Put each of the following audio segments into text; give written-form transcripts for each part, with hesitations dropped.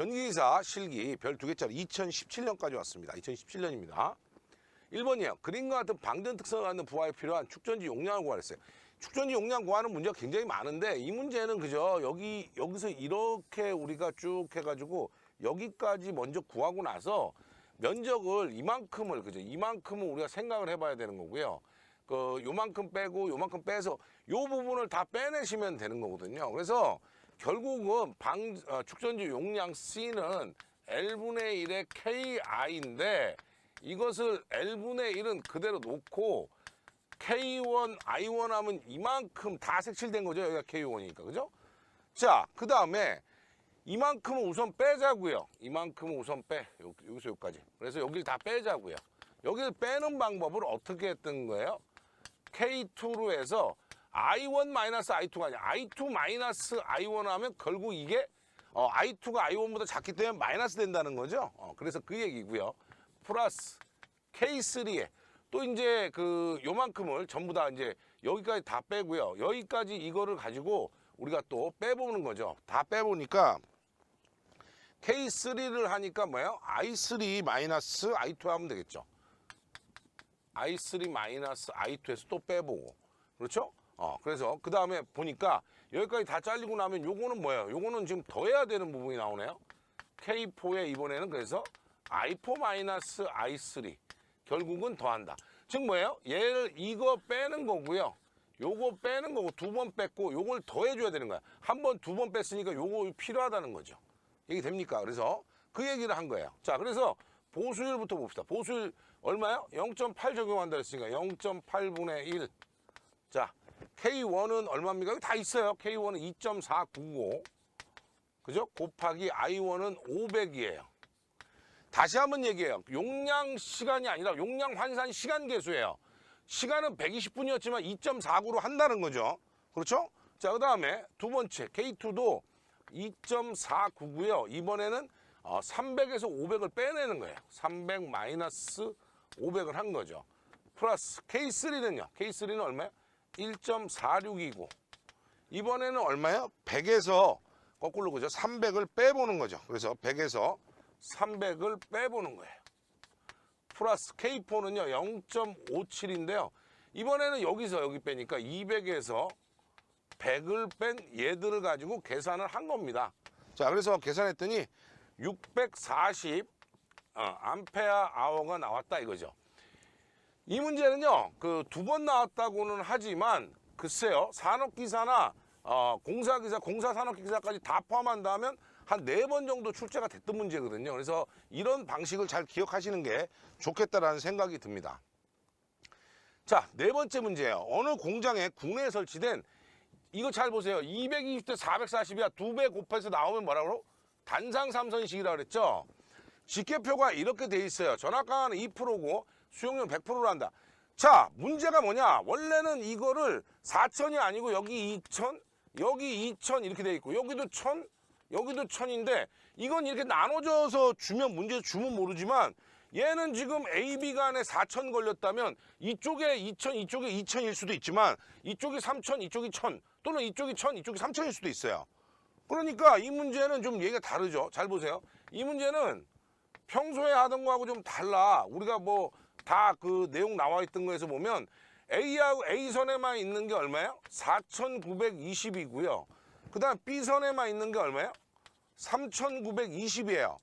전기기사 실기 별 2개짜리 2017년까지 왔습니다. 2017년입니다. 1번이요. 그림과 같은 방전 특성을 갖는 부하에 필요한 축전지 용량을 구하랬어요. 축전지 용량 구하는 문제가 굉장히 많은데 이 문제는 그죠. 여기서 이렇게 우리가 쭉 해가지고 여기까지 먼저 구하고 나서 면적을 이만큼을 그죠. 이만큼을 우리가 생각을 해봐야 되는 거고요. 요만큼 빼고 요만큼 빼서 요 부분을 다 빼내시면 되는 거거든요. 그래서 결국은 축전지 용량 C는 L분의 1의 KI인데 이것을 L분의 1은 그대로 놓고 K1, I1 하면 이만큼 다 색칠된 거죠. 여기가 K1이니까. 그죠? 자, 그 다음에 이만큼은 우선 빼자고요. 이만큼은 우선 빼. 여기서 여기까지. 그래서 여기를 다 빼자고요. 여기를 빼는 방법을 어떻게 했던 거예요? K2로 해서 I1-I2가 아니라 I2-I1 하면 결국 이게 I2가 I1보다 작기 때문에 마이너스 된다는 거죠. 그래서 그 얘기고요. 플러스 K3에 또 이제 요만큼을 전부 다 이제 여기까지 다 빼고요. 여기까지 이거를 가지고 우리가 또 빼보는 거죠. 다 빼보니까 K3를 하니까 뭐예요? I3-I2 하면 되겠죠. I3-I2에서 또 빼보고. 그렇죠? 그래서 그 다음에 보니까 여기까지 다 잘리고 나면 요거는 뭐예요? 요거는 지금 더해야 되는 부분이 나오네요. K4에 이번에는 그래서 I4-I3 결국은 더한다. 즉 뭐예요? 이거 빼는 거고요. 요거 빼는 거고 2번 뺐고 요걸 더해줘야 되는 거야. 한 번, 2번 뺐으니까 요거 필요하다는 거죠. 얘기 됩니까? 그래서 그 얘기를 한 거예요. 자, 그래서 보수율부터 봅시다. 보수율 얼마요? 0.8 적용한다 그랬으니까 0.8분의 1. 자, K1은 얼마입니까? 여기 다 있어요. K1은 2.495. 그죠? 곱하기 I1은 500이에요. 다시 한번 얘기해요. 용량 시간이 아니라 용량 환산 시간 계수예요. 시간은 120분이었지만 2.49로 한다는 거죠. 그렇죠? 자, 그 다음에 두 번째 K2도 2.499고요. 이번에는 300에서 500을 빼내는 거예요. 300 마이너스 500을 한 거죠. 플러스 K3는요. K3는 얼마예요? 1.46이고 이번에는 얼마예요? 100에서 거꾸로 그죠? 300을 빼보는 거죠. 그래서 100에서 300을 빼보는 거예요. 플러스 K4는요 0.57인데요 이번에는 여기서 여기 빼니까 200에서 100을 뺀 얘들을 가지고 계산을 한 겁니다. 자, 그래서 계산했더니 640 암페어 아워가 나왔다 이거죠. 이 문제는요 2번 나왔다고는 하지만 글쎄요 산업기사나 공사기사, 공사산업기사까지 다 포함한다면 한 4번 정도 출제가 됐던 문제거든요. 그래서 이런 방식을 잘 기억하시는 게 좋겠다라는 생각이 듭니다. 자, 4번째 문제예요. 어느 공장에 국내에 설치된 이거 잘 보세요. 220대 440이야. 2배 곱해서 나오면 뭐라고? 단상 삼선식이라고 그랬죠. 직계표가 이렇게 돼 있어요. 전압강하는 2%고 수용량 100%로 한다. 자, 문제가 뭐냐? 원래는 이거를 4,000이 아니고 여기 2,000, 여기 2,000 이렇게 돼 있고 여기도 1,000, 여기도 1,000인데 이건 이렇게 나눠져서 주면 문제 주면 모르지만 얘는 지금 A, B 간에 4,000 걸렸다면 이쪽에 2,000, 이쪽에 2,000일 수도 있지만 이쪽이 3,000, 이쪽이 1,000 또는 이쪽이 1,000, 이쪽이 3,000일 수도 있어요. 그러니까 이 문제는 좀 얘기가 다르죠. 잘 보세요. 이 문제는 평소에 하던 거하고 좀 달라. 우리가 뭐 다 내용 나와 있던 거에서 보면 A하고 A선에만 있는 게 얼마예요? 4,920이고요. 그 다음 B선에만 있는 게 얼마예요? 3,920이에요.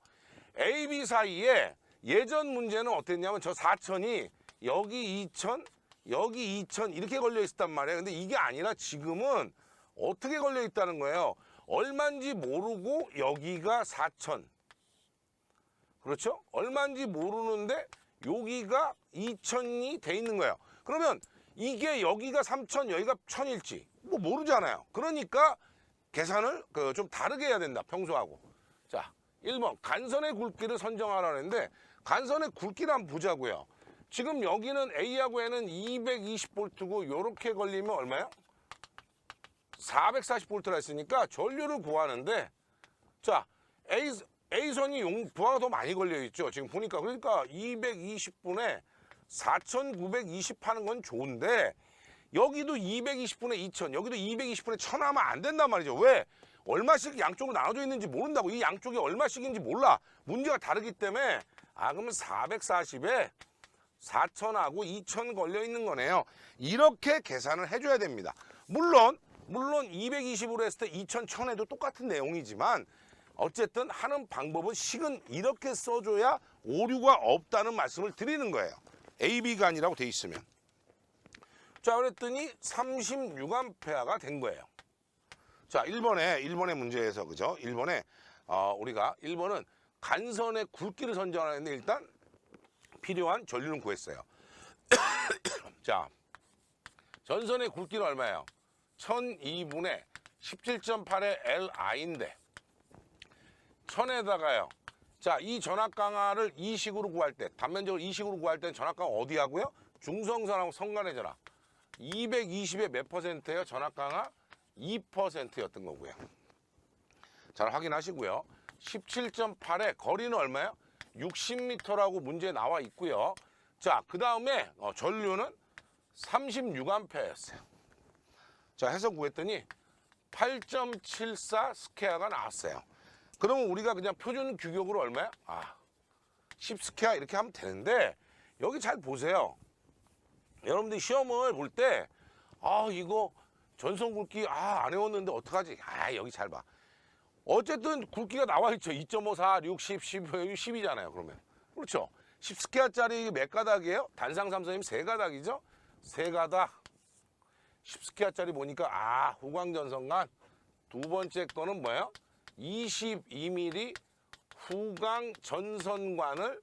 A, B 사이에 예전 문제는 어땠냐면 저 4,000이 여기 2,000, 여기 2,000 이렇게 걸려 있었단 말이에요. 근데 이게 아니라 지금은 어떻게 걸려 있다는 거예요? 얼마인지 모르고 여기가 4,000. 그렇죠? 얼마인지 모르는데 여기가 2,000이 돼 있는 거예요. 그러면 이게 여기가 3,000, 여기가 1,000일지 뭐 모르잖아요. 그러니까 계산을 좀 다르게 해야 된다. 평소하고. 자, 1번 간선의 굵기를 선정하라고 했는데 간선의 굵기를 한번 보자고요. 지금 여기는 A하고 N은 220V고 이렇게 걸리면 얼마예요? 440V라 했으니까 전류를 구하는데 자, A선이 부하가 더 많이 걸려있죠. 지금 보니까. 그러니까 220분에 4,920 하는 건 좋은데 여기도 220분에 2,000, 여기도 220분에 1,000 하면 안 된단 말이죠. 왜? 얼마씩 양쪽으로 나눠져 있는지 모른다고. 이 양쪽이 얼마씩인지 몰라. 문제가 다르기 때문에 그러면 440에 4,000하고 2,000 걸려 있는 거네요. 이렇게 계산을 해줘야 됩니다. 물론 220으로 했을 때 2,000, 1,000에도 똑같은 내용이지만 어쨌든 하는 방법은 식은 이렇게 써줘야 오류가 없다는 말씀을 드리는 거예요. AB간이라고 돼 있으면. 자, 그랬더니 36A가 된 거예요. 자, 1번의 문제에서, 그죠? 1번에, 우리가 1번은 간선의 굵기를 선정하는데 일단 필요한 전류는 구했어요. 자, 전선의 굵기는 얼마예요? 1002분의 17.8의 LI인데, 1000에다가요. 자, 이 전압강하를 이 식으로 구할 때, 단면적으로 이 식으로 구할 때는 전압강하 어디 하고요? 중성선하고 성간의 전압. 220의 몇 %예요? 전압강하 2%였던 거고요. 잘 확인하시고요. 17.8의 거리는 얼마예요? 60m라고 문제에 나와 있고요. 자, 그 다음에 전류는 36A였어요. 자, 해서 구했더니 8.74 스퀘어가 나왔어요. 그러면 우리가 그냥 표준 규격으로 얼마야? 10 스퀘어 이렇게 하면 되는데, 여기 잘 보세요. 여러분들이 시험을 볼 때 이거 전선 굵기 안 외웠는데 어떡하지? 여기 잘 봐. 어쨌든 굵기가 나와 있죠. 2.54, 60, 10이잖아요. 그러면 그렇죠. 10 스퀘어짜리 몇 가닥이에요? 단상 삼선님 3가닥이죠. 3가닥 10 스퀘어짜리 보니까 후광전선관. 두 번째 거는 뭐예요? 22mm 후광전선관을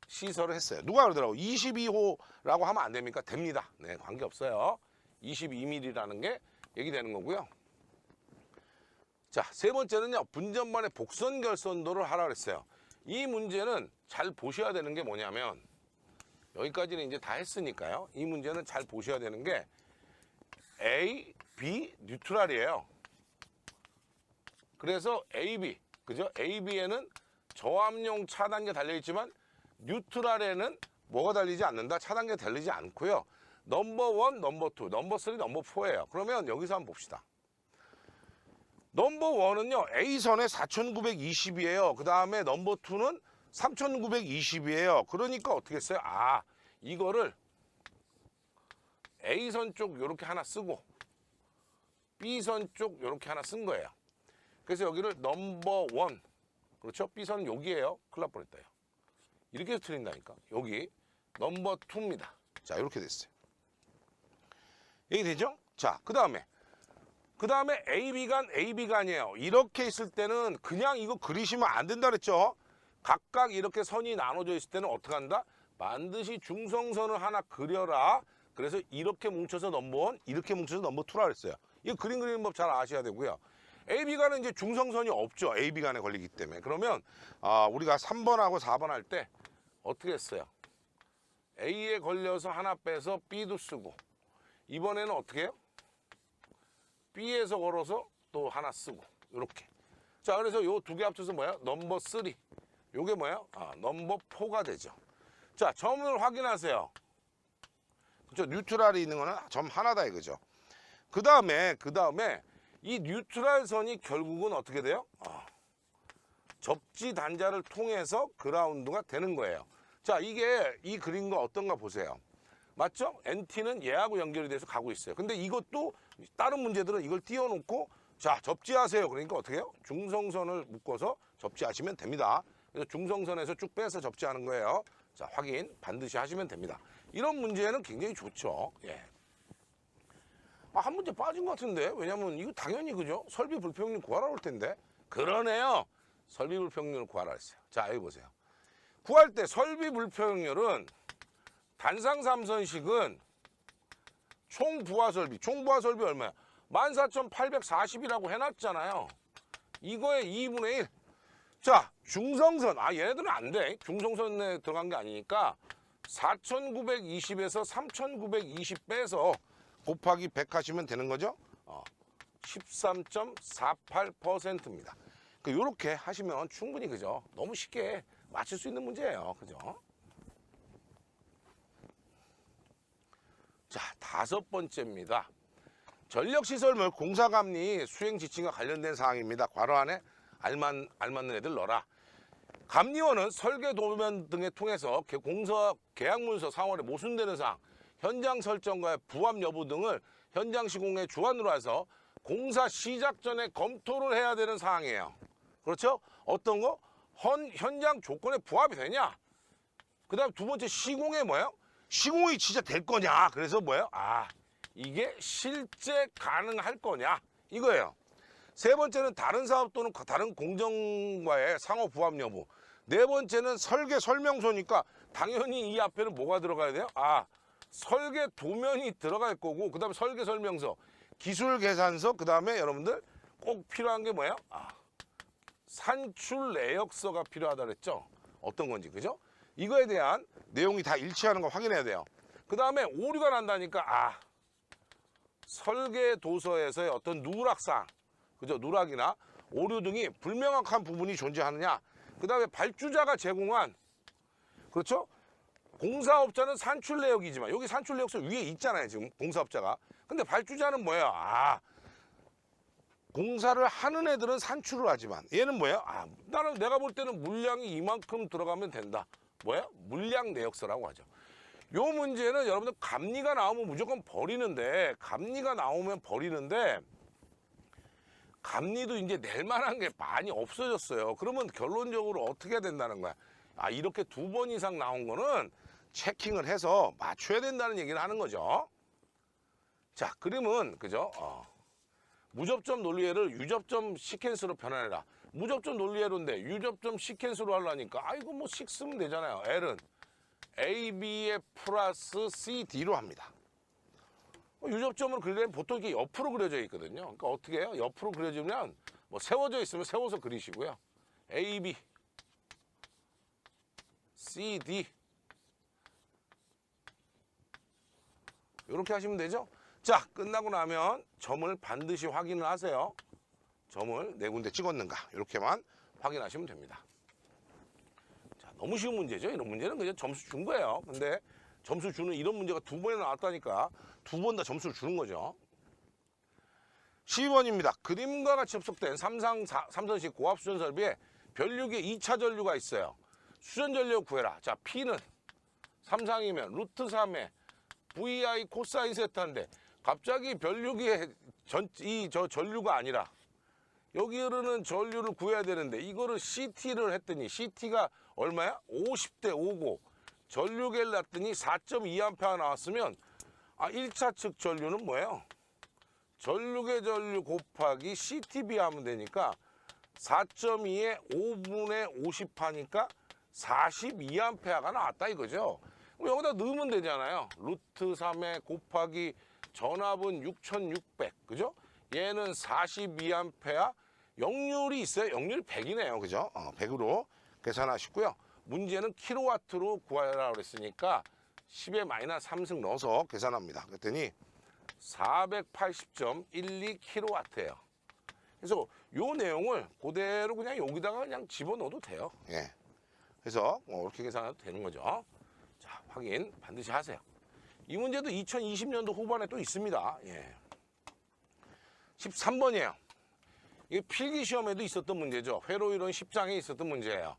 시설을 했어요. 누가 그러더라고. 22호라고 하면 안 됩니까? 됩니다. 네, 관계없어요. 22mm라는 게 얘기되는 거고요. 자, 세 번째는요. 분전반의 복선 결선도를 하라 그랬어요. 이 문제는 잘 보셔야 되는 게 뭐냐면, 여기까지는 이제 다 했으니까요. 이 문제는 잘 보셔야 되는 게 A, B 뉴트럴이에요. 그래서 AB, 그죠? AB에는 저압용 차단계 달려있지만 뉴트럴에는 뭐가 달리지 않는다? 차단계 달리지 않고요. 넘버 1, 넘버 2, 넘버 3, 넘버 4예요. 그러면 여기서 한번 봅시다. 넘버 1은요. A선에 4,920이에요. 그 다음에 넘버 2는 3,920이에요. 그러니까 어떻게 했어요? 이거를 A선 쪽 이렇게 하나 쓰고 B선 쪽 이렇게 하나 쓴 거예요. 그래서 여기를 넘버 1, 그렇죠? B선은 여기에요. 큰일 날 뻔했다요. 이렇게 해서 틀린다니까. 여기 넘버 2입니다. 자, 이렇게 됐어요. 얘기되죠? 자, 그 다음에 AB간이에요. 이렇게 있을 때는 그냥 이거 그리시면 안 된다 그랬죠? 각각 이렇게 선이 나눠져 있을 때는 어떻게 한다? 반드시 중성선을 하나 그려라. 그래서 이렇게 뭉쳐서 넘버 1, 이렇게 뭉쳐서 넘버 2라 그랬어요. 이거 그림 그리는 법 잘 아셔야 되고요. AB간은 이제 중성선이 없죠. AB간에 걸리기 때문에. 그러면 우리가 3번하고 4번 할 때 어떻게 했어요? A에 걸려서 하나 빼서 B도 쓰고, 이번에는 어떻게 해요? B에서 걸어서 또 하나 쓰고, 이렇게. 자, 그래서 요 두 개 합쳐서 뭐야? 넘버 3. 요게 뭐야? 넘버 4가 되죠. 자, 점을 확인하세요. 그렇죠? 뉴트럴이 있는 거는 점 하나다 이거죠. 그 다음에 이 뉴트럴 선이 결국은 어떻게 돼요? 접지 단자를 통해서 그라운드가 되는 거예요. 자, 이게 이 그린 거 어떤가 보세요. 맞죠? NT는 얘하고 연결이 돼서 가고 있어요. 근데 이것도 다른 문제들은 이걸 띄워놓고 자, 접지하세요. 그러니까 어떻게 해요? 중성선을 묶어서 접지하시면 됩니다. 그래서 중성선에서 쭉 빼서 접지하는 거예요. 자, 확인 반드시 하시면 됩니다. 이런 문제는 굉장히 좋죠. 예. 한 문제 빠진 것 같은데? 왜냐면 이거 당연히 그죠? 설비 불평률 구하라 올 텐데. 그러네요. 설비 불평률을 구하라 했어요. 자, 여기 보세요. 구할 때 설비 불평률은 단상 삼선식은 총 부하 설비 얼마야? 14,840이라고 해놨잖아요. 이거의 2분의 1. 자, 중성선. 얘네들은 안 돼. 중성선에 들어간 게 아니니까 4,920에서 3,920 빼서 곱하기 100 하시면 되는 거죠. 13.48%입니다. 이렇게 하시면 충분히 그죠? 너무 쉽게 맞출 수 있는 문제예요. 그죠? 자, 5번째입니다. 전력시설 물 공사감리 수행 지침과 관련된 사항입니다. 괄호 안에 알맞는 애들 넣어라. 감리원은 설계 도면 등을 통해서 공사 계약문서 상월에 모순되는 사항, 현장 설정과의 부합 여부 등을 현장 시공의 주안으로 해서 공사 시작 전에 검토를 해야 되는 사항이에요. 그렇죠? 어떤 거? 현장 조건에 부합이 되냐? 그 다음 두 번째 시공에 뭐예요? 시공이 진짜 될 거냐? 그래서 뭐예요? 이게 실제 가능할 거냐? 이거예요. 세 번째는 다른 사업 또는 다른 공정과의 상호 부합 여부. 네 번째는 설계 설명서니까 당연히 이 앞에는 뭐가 들어가야 돼요? 설계 도면이 들어갈 거고, 그 다음에 설계 설명서, 기술 계산서, 그 다음에 여러분들 꼭 필요한 게 뭐예요? 산출 내역서가 필요하다 그랬죠? 어떤 건지, 그죠? 이거에 대한 내용이 다 일치하는 거 확인해야 돼요. 그 다음에 오류가 난다니까, 설계 도서에서의 어떤 누락사항, 그죠? 누락이나 오류 등이 불명확한 부분이 존재하느냐. 그 다음에 발주자가 제공한, 그렇죠? 공사업자는 산출 내역이지만 여기 산출 내역서 위에 있잖아요, 지금 공사업자가. 근데 발주자는 뭐예요? 공사를 하는 애들은 산출을 하지만 얘는 뭐예요? 나는 내가 볼 때는 물량이 이만큼 들어가면 된다. 뭐예요? 물량 내역서라고 하죠. 요 문제는 여러분들 감리가 나오면 무조건 버리는데, 감리가 나오면 버리는데, 감리도 이제 낼 만한 게 많이 없어졌어요. 그러면 결론적으로 어떻게 해야 된다는 거야? 이렇게 2번 이상 나온 거는 체킹을 해서 맞춰야 된다는 얘기를 하는 거죠. 자, 그러면 그죠? 무접점 논리회를 유접점 시퀀스로 변환해라. 무접점 논리회로인데 유접점 시퀀스로 하려니까 이거 뭐 식 쓰면 되잖아요. L은 AB에 플러스 CD로 합니다. 유접점을 그리려면 보통 이게 옆으로 그려져 있거든요. 그러니까 어떻게 해요? 옆으로 그려지면 뭐 세워져 있으면 세워서 그리시고요. AB, CD 이렇게 하시면 되죠. 자, 끝나고 나면 점을 반드시 확인을 하세요. 점을 4군데 찍었는가 이렇게만 확인하시면 됩니다. 자, 너무 쉬운 문제죠. 이런 문제는 그냥 점수 준 거예요. 근데 점수 주는 이런 문제가 2번이나 나왔다니까 2번 다 점수를 주는 거죠. 12번입니다. 그림과 같이 접속된 삼선식 고압 수전 설비에 변류기에 2차 전류가 있어요. 수전 전류 구해라. 자, P는 삼상이면 루트 3에 VI 코사인 세타인데 갑자기 변류기에 전류가 아니라 여기 흐르는 전류를 구해야 되는데 이거를 CT를 했더니 CT가 얼마야? 50대 5고 전류계를 놨더니 4.2A 나왔으면 1차 측 전류는 뭐예요? 전류계 전류 곱하기 CTB 하면 되니까 4.2에 5분의 50하니까 42A가 나왔다 이거죠. 그럼 여기다 넣으면 되잖아요. 루트 3에 곱하기 전압은 6600, 그죠? 얘는 42A, 역률이 있어요. 역률 100이네요. 그죠? 100으로 계산하시고요. 문제는 킬로와트로 구하라고 그랬으니까 10에 마이너스 3승 넣어서 계산합니다. 그랬더니 480.12 킬로와트예요. 그래서 요 내용을 그대로 그냥 여기다가 그냥 집어넣어도 돼요. 예. 그래서 이렇게 계산해도 되는 거죠. 자, 확인 반드시 하세요. 이 문제도 2020년도 후반에 또 있습니다. 예. 13번이에요. 이게 필기 시험에도 있었던 문제죠. 회로 이론 10장에 있었던 문제예요.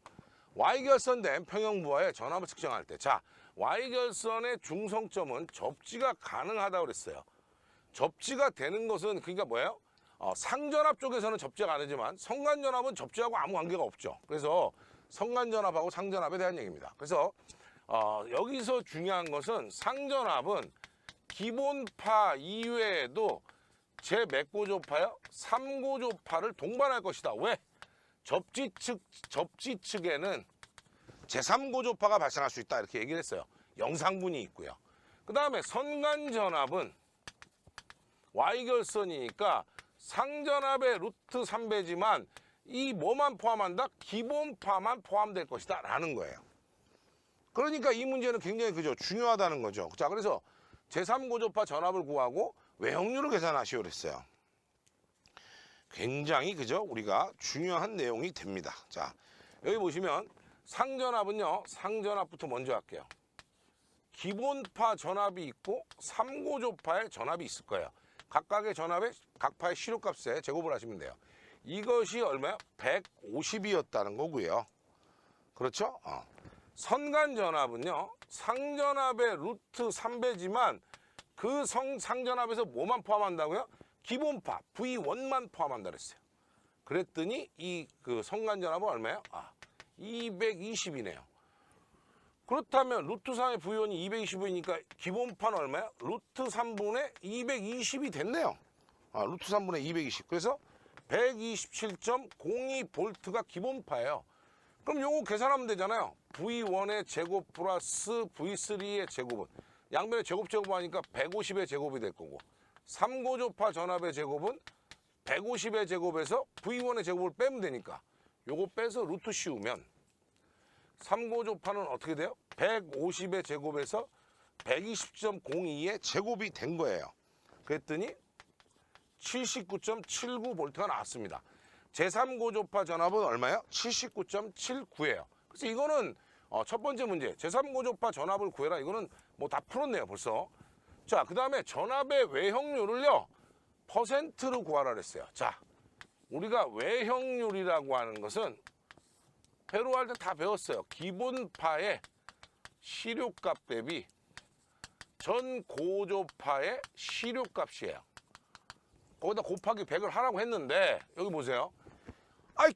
Y결선된 평형부하의 전압을 측정할 때, 자, Y결선의 중성점은 접지가 가능하다고 그랬어요. 접지가 되는 것은 그러니까 뭐예요? 상전압 쪽에서는 접지가 안 되지만 성간전압은 접지하고 아무 관계가 없죠. 그래서 성간전압하고 상전압에 대한 얘기입니다. 그래서 여기서 중요한 것은 상전압은 기본파 이외에도 제 몇 고조파요? 3고조파를 동반할 것이다. 왜? 접지 측에는 제3고조파가 발생할 수 있다. 이렇게 얘기를 했어요. 영상분이 있고요. 그 다음에 선간전압은 Y결선이니까 상전압의 루트 3배지만 이 뭐만 포함한다? 기본파만 포함될 것이다. 라는 거예요. 그러니까 이 문제는 굉장히 그죠? 중요하다는 거죠. 자, 그래서 제3고조파 전압을 구하고 외역률을 계산하시오 그랬어요. 굉장히 그죠? 우리가 중요한 내용이 됩니다. 자, 여기 보시면 상전압은요. 상전압부터 먼저 할게요. 기본파 전압이 있고 3고조파의 전압이 있을 거예요. 각각의 전압의 각파의 시료값에 제곱을 하시면 돼요. 이것이 얼마야? 150이었다는 거고요. 그렇죠? 선간 전압은요. 상전압의 루트 3배지만 그 상전압에서 뭐만 포함한다고요? 기본파 V1만 포함한다 그랬어요. 그랬더니 이 그 선간 전압은 얼마예요? 220이네요. 그렇다면 루트 3의 V1이 220이니까 기본파는 얼마야? 루트 3분의 220이 됐네요. 루트 3분의 220. 그래서 127.02V가 기본파예요. 그럼 요거 계산하면 되잖아요. V1의 제곱 플러스 V3의 제곱은 양변의 제곱하니까 150의 제곱이 될 거고 3고조파 전압의 제곱은 150의 제곱에서 V1의 제곱을 빼면 되니까 요거 빼서 루트 씌우면 3고조파는 어떻게 돼요? 150의 제곱에서 120.02의 제곱이 된 거예요. 그랬더니 79.79V가 나왔습니다. 제3고조파 전압은 얼마예요? 79.79예요. 그래서 이거는 첫 번째 문제, 제3고조파 전압을 구해라. 이거는 뭐 다 풀었네요, 벌써. 자, 그 다음에 전압의 외형률을요, 퍼센트로 구하라 그랬어요. 자, 우리가 외형률이라고 하는 것은 회로할 때 다 배웠어요. 기본파의 시료값 대비 전 고조파의 시료값이에요. 거기다 곱하기 100을 하라고 했는데 여기 보세요.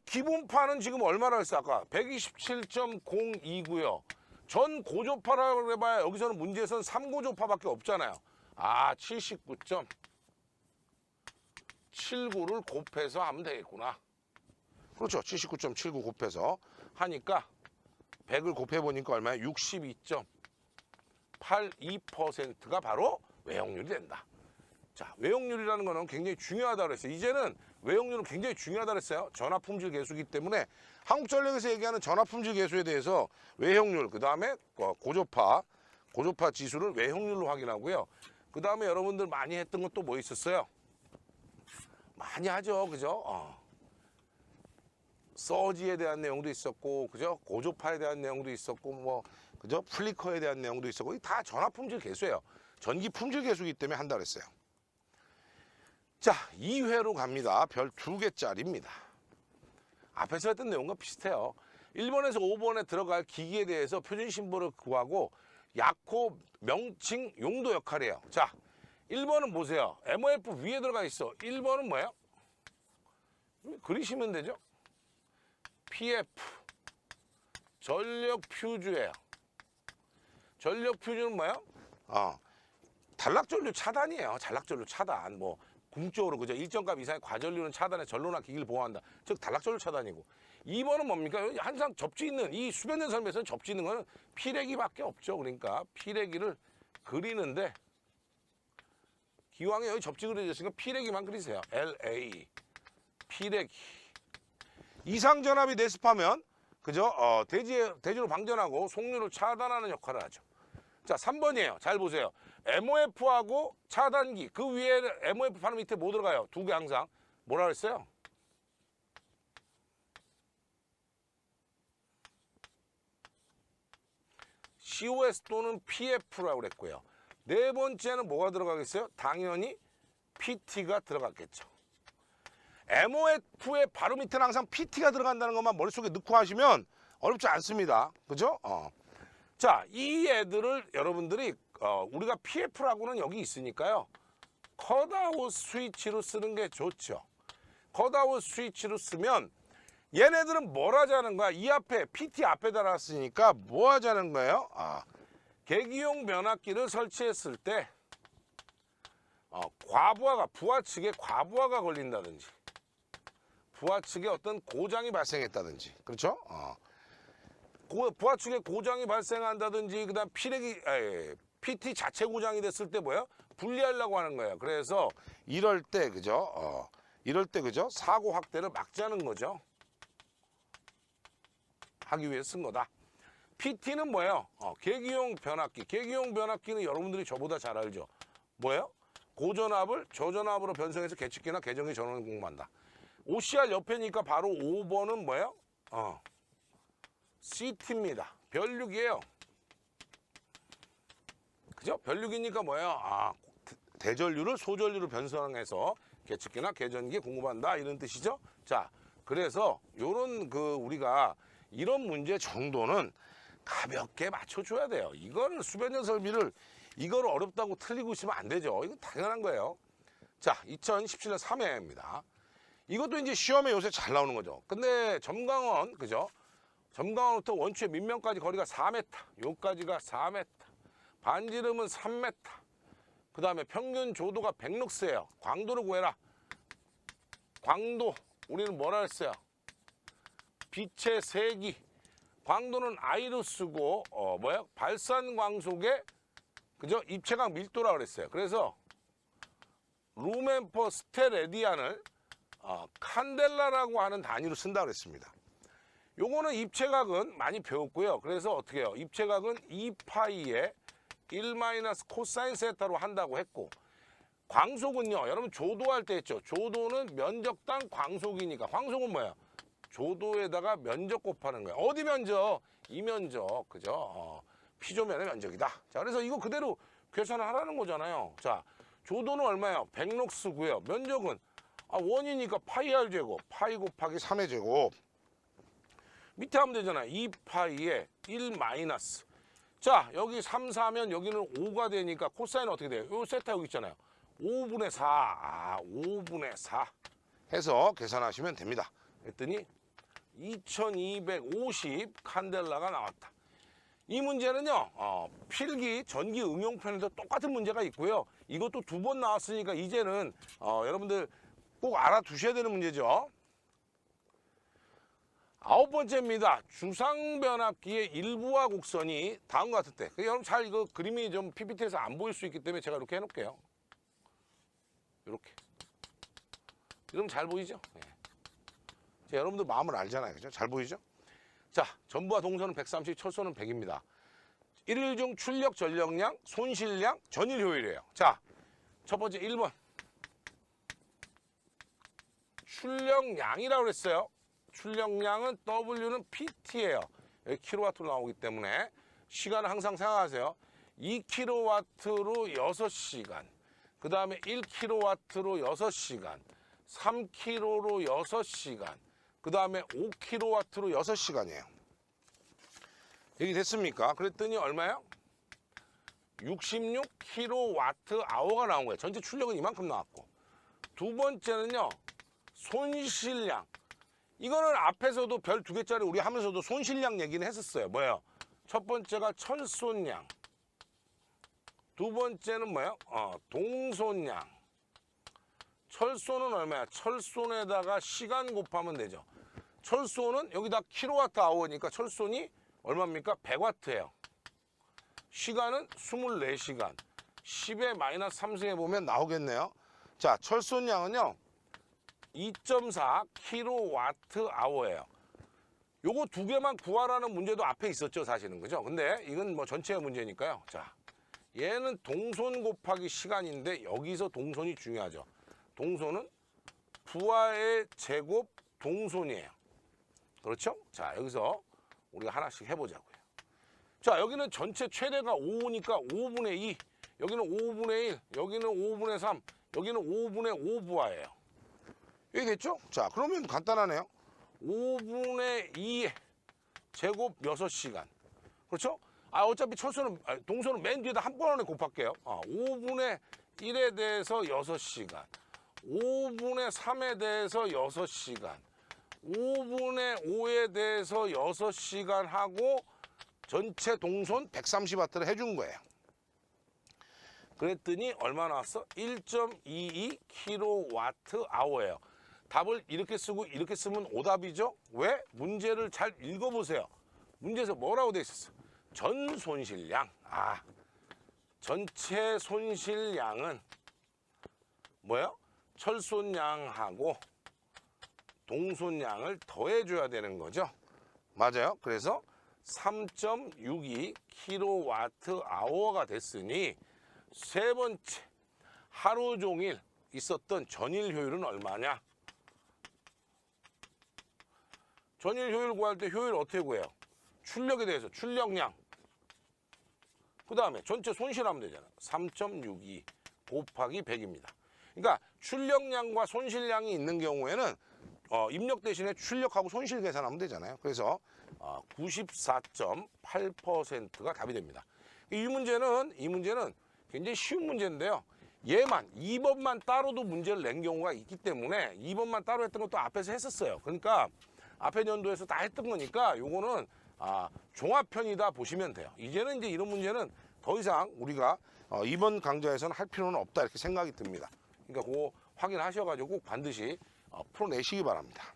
기본파는 지금 얼마나 했어? 아까 127.02고요. 전 고조파라고 해봐야 여기서는 문제에서는 3고조파밖에 없잖아요. 79.79를 곱해서 하면 되겠구나. 그렇죠. 79.79 곱해서 하니까 100을 곱해보니까 얼마야? 62.82%가 바로 외형률이 된다. 자, 외형률이라는 거는 굉장히 중요하다고 그랬어요. 이제는 외형률은 굉장히 중요하다고 그랬어요. 전압품질 계수이기 때문에 한국전력에서 얘기하는 전압품질 계수에 대해서 외형률, 그 다음에 고조파 지수를 외형률로 확인하고요. 그 다음에 여러분들 많이 했던 건 또 뭐 있었어요? 많이 하죠. 그죠? 서지에 대한 내용도 있었고, 그죠? 고조파에 대한 내용도 있었고, 그죠? 플리커에 대한 내용도 있었고, 이게 다 전압품질 계수예요. 전기 품질 계수이기 때문에 한다 그랬어요. 자, 2회로 갑니다. 별 2개짜리입니다. 앞에서 했던 내용과 비슷해요. 1번에서 5번에 들어갈 기기에 대해서 표준 심볼을 구하고 약호 명칭 용도 역할이에요. 자, 1번은 보세요. MOF 위에 들어가 있어. 1번은 뭐예요? 그리시면 되죠. PF 전력 퓨즈예요. 전력 퓨즈는 뭐예요? 단락전류 차단이에요. 단락전류 차단. 궁적으로 그죠? 일정값 이상의 과전류는 차단해 전로나 기기를 보호한다. 즉 단락전류 차단이고. 2번은 뭡니까? 항상 접지 있는 이 수변전 설명에서는 접지 있는 거는 피레기밖에 없죠. 그러니까 피레기를 그리는데 기왕에 여기 접지 그려졌으니까 피레기만 그리세요. LA 피레기. 이상 전압이 내습하면 그죠? 대지로 방전하고 속류를 차단하는 역할을 하죠. 자, 3번이에요. 잘 보세요. MOF하고 차단기 그 위에 MOF 바로 밑에 뭐 들어가요? 2개 항상. 뭐라 그랬어요? COS 또는 PF라고 그랬고요. 네 번째는 뭐가 들어가겠어요? 당연히 PT가 들어갔겠죠. MOF의 바로 밑에는 항상 PT가 들어간다는 것만 머릿속에 넣고 하시면 어렵지 않습니다. 그죠? 자, 이 애들을 여러분들이 우리가 PF라고는 여기 있으니까요. 컷아웃 스위치로 쓰는 게 좋죠. 컷아웃 스위치로 쓰면 얘네들은 뭘 하자는 거야? 이 앞에 PT 앞에 달았으니까 뭐 하자는 거예요? 계기용 변압기를 설치했을 때 부하 측에 과부하가 걸린다든지 부하 측에 어떤 고장이 발생했다든지 그렇죠? 부하 측에 고장이 발생한다든지 그다음 PT 자체 고장이 됐을 때 뭐야? 분리하려고 하는 거예요. 그래서 이럴 때 그죠? 그죠? 사고 확대를 막자는 거죠. 하기 위해 쓴 거다. PT는 뭐예요? 계기용 변압기. 계기용 변압기는 여러분들이 저보다 잘 알죠. 뭐예요? 고전압을 저전압으로 변성해서 계측기나 계정기 전원을 공급한다. OCR 옆에니까 바로 5번은 뭐예요? CT입니다. 변륙이에요. 그죠? 변륙이니까 뭐예요? 대전류를 소전류로 변성해서 계측기나 계전기에 공급한다 이런 뜻이죠. 자, 그래서 요런 우리가 이런 문제 정도는 가볍게 맞춰줘야 돼요. 이거는 수변전 설비를 이걸 어렵다고 틀리고 있으면 안 되죠. 이건 당연한 거예요. 자, 2017년 3회입니다. 이것도 이제 시험에 요새 잘 나오는 거죠. 근데 점강원, 그죠? 점강원부터 원추의 밑면까지 거리가 4m, 요까지가 4m, 반지름은 3m, 그 다음에 평균 조도가 100룩스예요. 광도를 구해라. 광도, 우리는 뭐라 했어요? 빛의 세기. 광도는 I로 쓰고, 발산 광속의, 그죠? 입체각 밀도라 그랬어요. 그래서, 루멘 퍼 스테레디안을, 칸델라라고 하는 단위로 쓴다 그랬습니다. 요거는 입체각은 많이 배웠고요. 그래서 어떻게 해요? 입체각은 2파이에 1 코사인 세타로 한다고 했고, 광속은요, 여러분 조도할 때 했죠. 조도는 면적당 광속이니까. 광속은 뭐야? 조도에다가 면적 곱하는 거야. 어디 면적? 이 면적, 그죠? 피조면의 면적이다. 자, 그래서 이거 그대로 계산을 하라는 거잖아요. 자, 조도는 얼마예요? 100룩스고요. 면적은 원이니까 파이 r 제곱, 파이 곱하기 3의 제곱. 밑에 하면 되잖아요. 2파이에 1 마이너스. 자, 여기 3, 4면 여기는 5가 되니까 코사인 어떻게 돼요? 요 세타 여기 있잖아요. 5분의 4, 5분의 4 해서 계산하시면 됩니다. 그랬더니 2250 칸델라가 나왔다. 이 문제는요, 필기, 전기 응용편에도 똑같은 문제가 있고요. 이것도 2번 나왔으니까 이제는 여러분들 꼭 알아두셔야 되는 문제죠. 9번째입니다. 주상변압기의 일부와 곡선이 다음과 같을 때. 여러분 잘 이거 그림이 좀 PPT에서 안 보일 수 있기 때문에 제가 이렇게 해놓을게요. 이렇게. 이러면 잘 보이죠? 네. 자, 여러분들 마음을 알잖아요. 그죠? 잘 보이죠? 자, 전부와 동선은 130, 철소는 100입니다. 일일중 출력 전력량, 손실량, 전일 효율이에요. 자, 첫 번째 1번. 출력량이라고 그랬어요. 출력량은 W는 PT예요. 여기 킬로와트로 나오기 때문에 시간을 항상 생각하세요. 2kW로 6시간, 그 다음에 1kW로 6시간, 3kg로 6시간, 그 다음에 5kW로 6시간이에요. 여기 됐습니까? 그랬더니 얼마예요? 66kWh가 나온 거예요. 전체 출력은 이만큼 나왔고. 두 번째는요, 손실량. 이거는 앞에서도 별 2개짜리 우리 하면서도 손실량 얘기는 했었어요. 뭐예요? 첫 번째가 철손량. 두 번째는 뭐예요? 동손량. 철소는 얼마야? 철손에다가 시간 곱하면 되죠. 철소는 여기다 킬로와트 아워니까 철손이 얼마입니까? 100와트예요. 시간은 24시간. 10의 마이너스 3승 해보면 나오겠네요. 자, 철손량은요. 2.4 킬로와트 아워예요. 요거 2개만 구하라는 문제도 앞에 있었죠, 사실은. 그죠? 근데 이건 뭐 전체의 문제니까요. 자, 얘는 동손 곱하기 시간인데 여기서 동손이 중요하죠. 동손은 부하의 제곱 동손이에요. 그렇죠? 자, 여기서 우리가 하나씩 해보자고요. 자, 여기는 전체 최대가 5니까 5분의 2, 여기는 5분의 1, 여기는 5분의 3, 여기는 5분의 5 부하예요. 여기 됐죠? 자, 그러면 간단하네요. 5분의 2 제곱 6시간. 그렇죠? 어차피 철소는, 동소는 맨 뒤에다 한꺼번에 곱할게요. 5분의 1에 대해서 6시간. 5분의 3에 대해서 6시간. 5분의 5에 대해서 6시간 하고 전체 동손 130W를 해준 거예요. 그랬더니 얼마 나왔어? 1.22 kWh예요. 답을 이렇게 쓰고 이렇게 쓰면 오답이죠? 왜? 문제를 잘 읽어보세요. 문제에서 뭐라고 돼 있었어? 전 손실량. 전체 손실량은 뭐예요? 철손량하고 동손량을 더해줘야 되는 거죠. 맞아요. 그래서 3.62 kWh가 됐으니 세 번째, 하루 종일 있었던 전일 효율은 얼마냐? 전일 효율 구할 때 효율 어떻게 구해요? 출력에 대해서 출력량. 그 다음에 전체 손실하면 되잖아. 3.62 곱하기 100입니다. 그러니까 출력량과 손실량이 있는 경우에는 입력 대신에 출력하고 손실 계산하면 되잖아요. 그래서 94.8%가 답이 됩니다. 이 문제는 굉장히 쉬운 문제인데요. 얘만 2번만 따로도 문제를 낸 경우가 있기 때문에 2번만 따로 했던 것도 앞에서 했었어요. 그러니까 앞에 연도에서 다 했던 거니까 요거는 종합편이다 보시면 돼요. 이제는 이제 이런 문제는 더 이상 우리가 이번 강좌에서는 할 필요는 없다 이렇게 생각이 듭니다. 그러니까 그거 확인하셔가지고 꼭 반드시 풀어내시기 바랍니다.